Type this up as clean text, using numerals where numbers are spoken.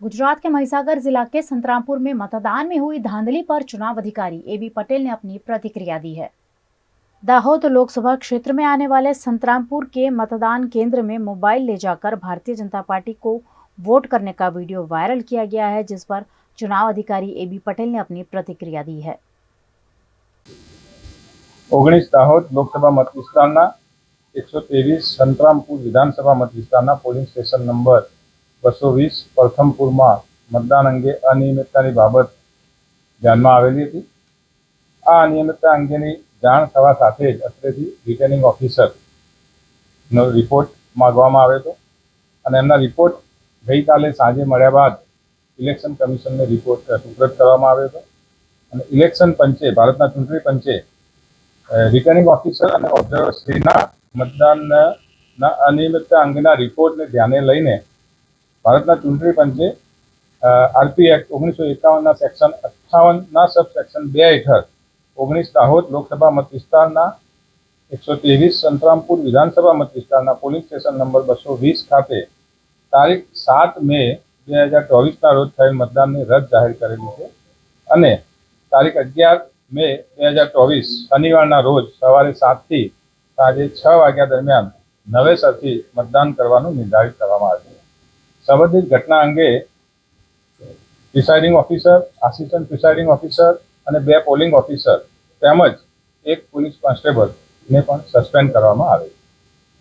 गुजरात के महिसागर जिला के संतरामपुर में मतदान में हुई धांधली पर चुनाव अधिकारी एबी पटेल ने अपनी प्रतिक्रिया दी है। दाहोद लोकसभा क्षेत्र में आने वाले संतरामपुर के मतदान केंद्र में मोबाइल ले जाकर भारतीय जनता पार्टी को वोट करने का वीडियो वायरल किया गया है, जिस पर चुनाव अधिकारी एबी पटेल ने अपनी प्रतिक्रिया दी है। 19 दाहोद लोकसभा मत विस्तारना 123 संतरामपुर विधानसभा मत विस्तारना पोलिंग स्टेशन नंबर 220 प्रथमपुરમાં મતદાન અંગે અનિયમિતતાની બાબત ધ્યાનમાં આવેલી હતી। આ અનિયમિતતા અંગેની જાણ થવા સાથે જ અત્રેથી રિટર્નિંગ ઓફિસરનો રિપોર્ટ માંગવામાં આવ્યો હતો અને એમના રિપોર્ટ ગઈકાલે સાંજે મળ્યા બાદ ઇલેક્શન કમિશનને રિપોર્ટ સુપ્રત કરવામાં આવ્યો હતો અને ઇલેક્શન પંચે ભારતના ચૂંટણી પંચે રિટર્નિંગ ઓફિસર અને ઓબ્ઝર્વરશ્રીના મતદાનના અનિયમિતતા અંગેના રિપોર્ટને ધ્યાને લઈને ભારતના ચૂંટણી પંચે આરપી એક્ટ 1951ના સેક્શન 58ના સબ સેક્શન 2 હેઠળ 19 દાહોદ લોકસભા મત વિસ્તારના 123 સંતરામપુર વિધાનસભા મત વિસ્તારના પોલિંગ સ્ટેશન નંબર 220 ખાતે તારીખ 7 મે 2024ના રોજ થયેલ મતદાનને રદ જાહેર કરેલું છે અને તારીખ 11 મે 2024 શનિવારના રોજ સવારે 7 થી સાંજે 6 વાગ્યા દરમિયાન નવેસરથી મતદાન કરવાનું નિર્ધારિત કરવામાં આવ્યું છે। સંબંધિત ઘટના અંગે presiding officer, assistant presiding officer અને 2 પોલિંગ ઓફિસર તેમજ 1 પોલીસ કોન્સ્ટેબલને પણ સસ્પેન્ડ કરવામાં આવે છે।